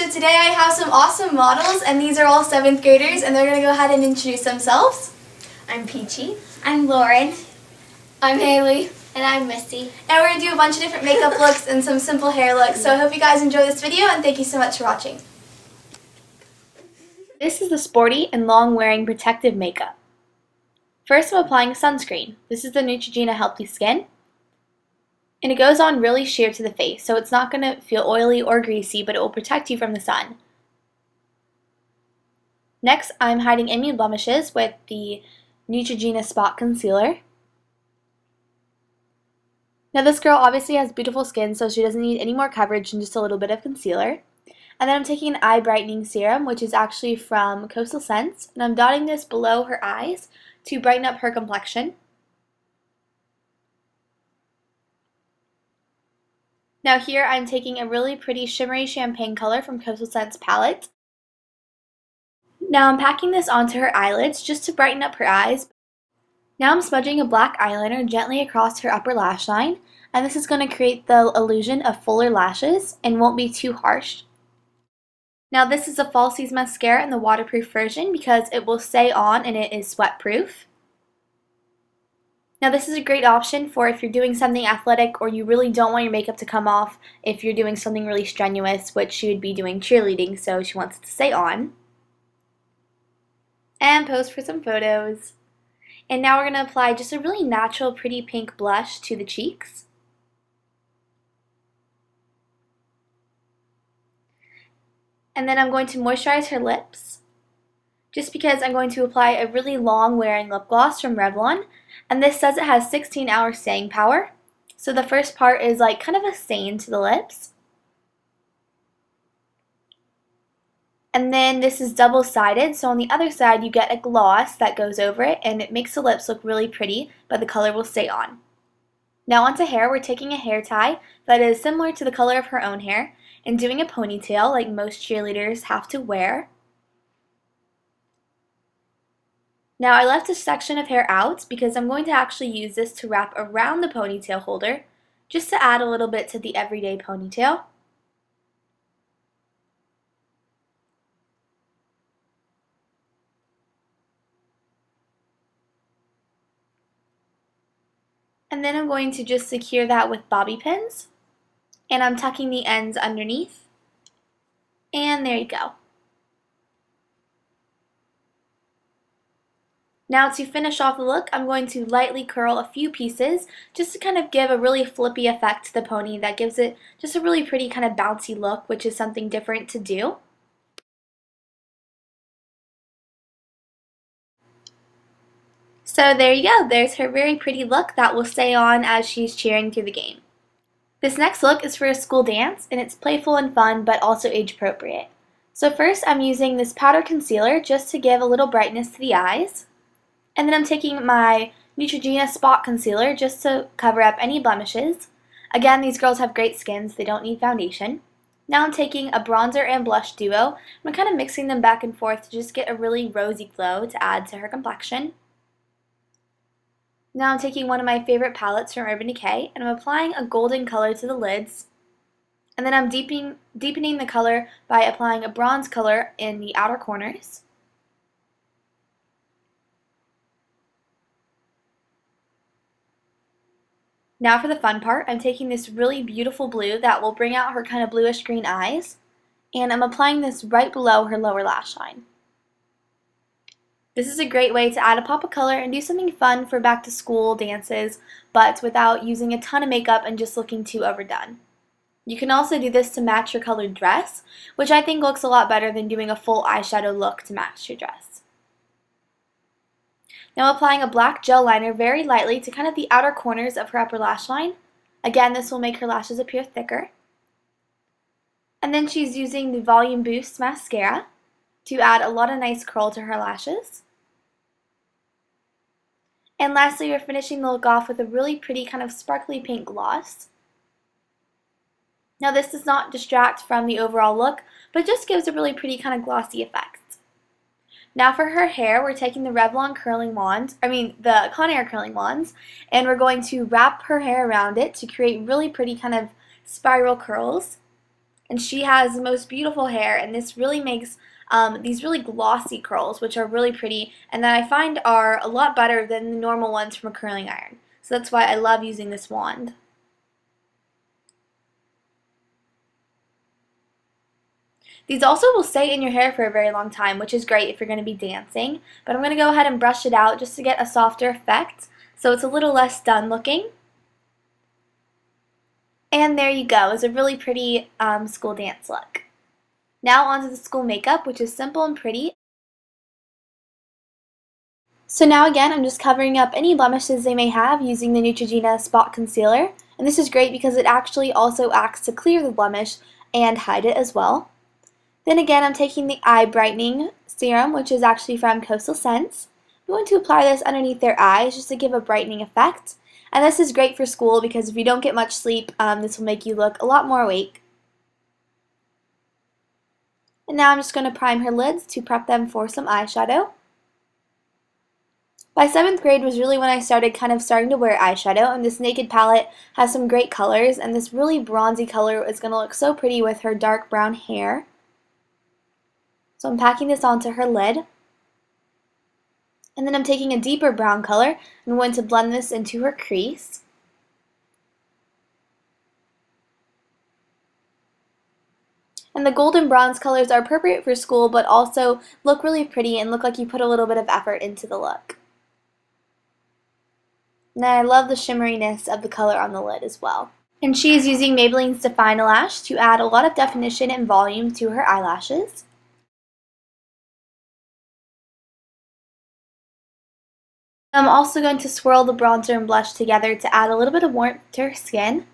So today I have some awesome models, and these are all 7th graders, and they're going to go ahead and introduce themselves. I'm Peachy. I'm Lauren. I'm Haley. And I'm Missy. And we're going to do a bunch of different makeup looks and some simple hair looks, so I hope you guys enjoy this video, and thank you so much for watching. This is the Sporty and long wearing protective makeup. First I'm applying sunscreen. This is the Neutrogena Healthy Skin. And it goes on really sheer to the face, so it's not going to feel oily or greasy, but it will protect you from the sun. Next, I'm hiding any blemishes with the Neutrogena Spot Concealer. Now this girl obviously has beautiful skin, so she doesn't need any more coverage than just a little bit of concealer. And then I'm taking an eye brightening serum, which is actually from Coastal Scents, and I'm dotting this below her eyes to brighten up her complexion. Now here I'm taking a really pretty shimmery champagne color from Coastal Scents palette. Now I'm packing this onto her eyelids just to brighten up her eyes. Now I'm smudging a black eyeliner gently across her upper lash line, and this is going to create the illusion of fuller lashes and won't be too harsh. Now this is a Falsies mascara in the waterproof version because it will stay on and it is sweat proof. Now this is a great option for if you're doing something athletic or you really don't want your makeup to come off if you're doing something really strenuous, which she would be doing cheerleading, so she wants it to stay on. And pose for some photos. And now we're going to apply just a really natural pretty pink blush to the cheeks. And then I'm going to moisturize her lips, just because I'm going to apply a really long wearing lip gloss from Revlon. And this says it has 16-hour staying power. So the first part is like kind of a stain to the lips. And then this is double-sided, so on the other side you get a gloss that goes over it and it makes the lips look really pretty, but the color will stay on. Now onto hair, we're taking a hair tie that is similar to the color of her own hair and doing a ponytail like most cheerleaders have to wear. Now I left a section of hair out because I'm going to actually use this to wrap around the ponytail holder just to add a little bit to the everyday ponytail. And then I'm going to just secure that with bobby pins, and I'm tucking the ends underneath, and there you go. Now to finish off the look, I'm going to lightly curl a few pieces just to kind of give a really flippy effect to the pony that gives it just a really pretty kind of bouncy look, which is something different to do. So there you go, there's her very pretty look that will stay on as she's cheering through the game. This next look is for a school dance, and it's playful and fun but also age appropriate. So first I'm using this powder concealer just to give a little brightness to the eyes. And then I'm taking my Neutrogena Spot Concealer just to cover up any blemishes. Again, these girls have great skins, they don't need foundation. Now I'm taking a bronzer and blush duo, and I'm kind of mixing them back and forth to just get a really rosy glow to add to her complexion. Now I'm taking one of my favorite palettes from Urban Decay, and I'm applying a golden color to the lids. And then I'm deepening the color by applying a bronze color in the outer corners. Now for the fun part, I'm taking this really beautiful blue that will bring out her kind of bluish green eyes, and I'm applying this right below her lower lash line. This is a great way to add a pop of color and do something fun for back to school dances, but without using a ton of makeup and just looking too overdone. You can also do this to match your colored dress, which I think looks a lot better than doing a full eyeshadow look to match your dress. Now applying a black gel liner very lightly to kind of the outer corners of her upper lash line. Again, this will make her lashes appear thicker. And then she's using the Volume Boost mascara to add a lot of nice curl to her lashes. And lastly, we're finishing the look off with a really pretty kind of sparkly pink gloss. Now this does not distract from the overall look, but just gives a really pretty kind of glossy effect. Now for her hair, we're taking the Revlon curling wands, the Conair curling wands, and we're going to wrap her hair around it to create really pretty kind of spiral curls. And she has the most beautiful hair, and this really makes these really glossy curls, which are really pretty, and that I find are a lot better than the normal ones from a curling iron. So that's why I love using this wand. These also will stay in your hair for a very long time, which is great if you're going to be dancing. But I'm going to go ahead and brush it out just to get a softer effect, so it's a little less done looking. And there you go. It's a really pretty school dance look. Now onto the school makeup, which is simple and pretty. So now again, I'm just covering up any blemishes they may have using the Neutrogena Spot Concealer. And this is great because it actually also acts to clear the blemish and hide it as well. Then again, I'm taking the eye brightening serum, which is actually from Coastal Scents. I'm going to apply this underneath their eyes just to give a brightening effect. And this is great for school because if you don't get much sleep, this will make you look a lot more awake. And now I'm just going to prime her lids to prep them for some eyeshadow. By 7th grade was really when I started starting to wear eyeshadow, and this Naked palette has some great colors, and this really bronzy color is going to look so pretty with her dark brown hair. So I'm packing this onto her lid. And then I'm taking a deeper brown color and I'm going to blend this into her crease. And the golden bronze colors are appropriate for school, but also look really pretty and look like you put a little bit of effort into the look. And I love the shimmeriness of the color on the lid as well. And she is using Maybelline's Define Lash to add a lot of definition and volume to her eyelashes. I'm also going to swirl the bronzer and blush together to add a little bit of warmth to her skin.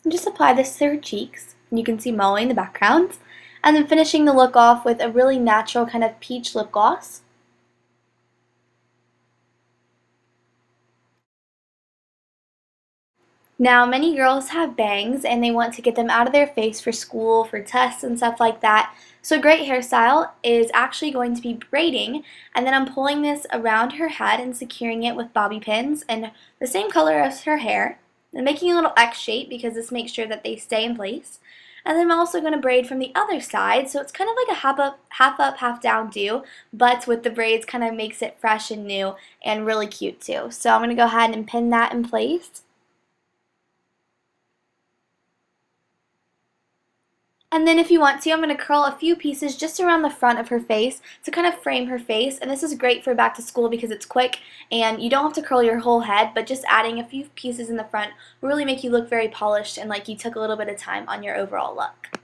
And just apply this to her cheeks. And you can see Molly in the background. And then finishing the look off with a really natural kind of peach lip gloss. Now, many girls have bangs and they want to get them out of their face for school, for tests and stuff like that. So a great hairstyle is actually going to be braiding, and then I'm pulling this around her head and securing it with bobby pins in the same color as her hair, and making a little X shape because this makes sure that they stay in place. And then I'm also going to braid from the other side, so it's kind of like a half up, half down do, but with the braids kind of makes it fresh and new and really cute too. So I'm going to go ahead and pin that in place. And then if you want to, I'm going to curl a few pieces just around the front of her face to kind of frame her face. And this is great for back to school because it's quick and you don't have to curl your whole head, but just adding a few pieces in the front will really make you look very polished and like you took a little bit of time on your overall look.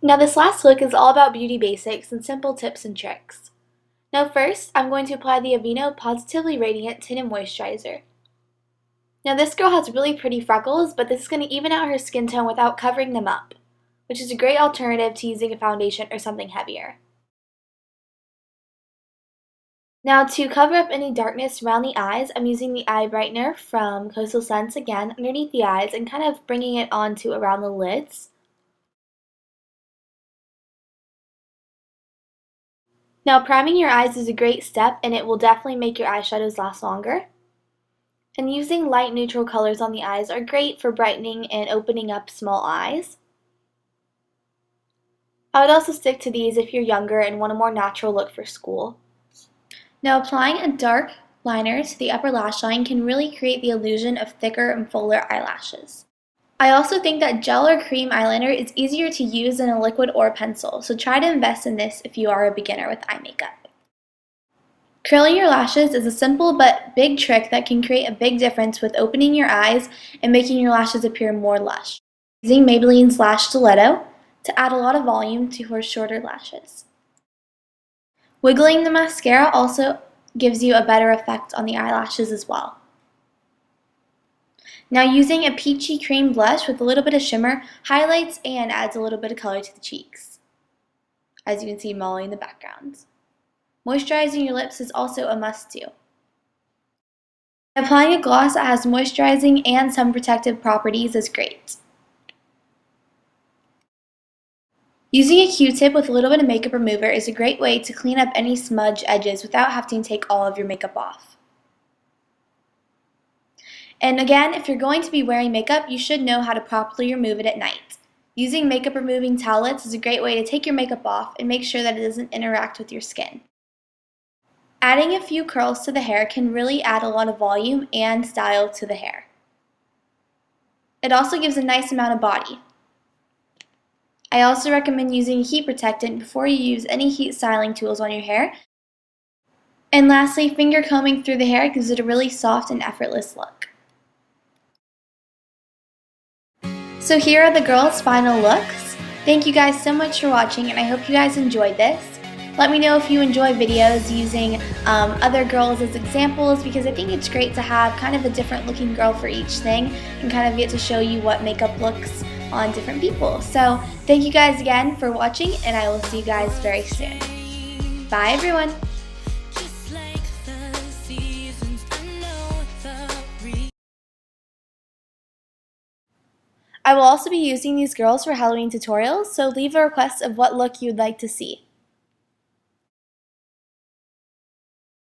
Now this last look is all about beauty basics and simple tips and tricks. Now first, I'm going to apply the Aveeno Positively Radiant Tinted Moisturizer. Now this girl has really pretty freckles, but this is going to even out her skin tone without covering them up, which is a great alternative to using a foundation or something heavier. Now to cover up any darkness around the eyes, I'm using the eye brightener from Coastal Scents again underneath the eyes and kind of bringing it onto around the lids. Now priming your eyes is a great step and it will definitely make your eyeshadows last longer. And using light neutral colors on the eyes are great for brightening and opening up small eyes. I would also stick to these if you're younger and want a more natural look for school. Now applying a dark liner to the upper lash line can really create the illusion of thicker and fuller eyelashes. I also think that gel or cream eyeliner is easier to use than a liquid or a pencil, so try to invest in this if you are a beginner with eye makeup. Curling your lashes is a simple but big trick that can create a big difference with opening your eyes and making your lashes appear more lush. Using Maybelline's Lash Stiletto to add a lot of volume to her shorter lashes. Wiggling the mascara also gives you a better effect on the eyelashes as well. Now using a peachy cream blush with a little bit of shimmer highlights and adds a little bit of color to the cheeks. As you can see Molly in the background. Moisturizing your lips is also a must-do. Applying a gloss that has moisturizing and sun protective properties is great. Using a Q-tip with a little bit of makeup remover is a great way to clean up any smudge edges without having to take all of your makeup off. And again, if you're going to be wearing makeup, you should know how to properly remove it at night. Using makeup removing towelettes is a great way to take your makeup off and make sure that it doesn't interact with your skin. Adding a few curls to the hair can really add a lot of volume and style to the hair. It also gives a nice amount of body. I also recommend using a heat protectant before you use any heat styling tools on your hair. And lastly, finger combing through the hair gives it a really soft and effortless look. So here are the girls' final looks. Thank you guys so much for watching, and I hope you guys enjoyed this. Let me know if you enjoy videos using other girls as examples, because I think it's great to have kind of a different looking girl for each thing and kind of get to show you what makeup looks on different people. So thank you guys again for watching, and I will see you guys very soon. Bye everyone! I will also be using these girls for Halloween tutorials, so leave a request of what look you'd like to see.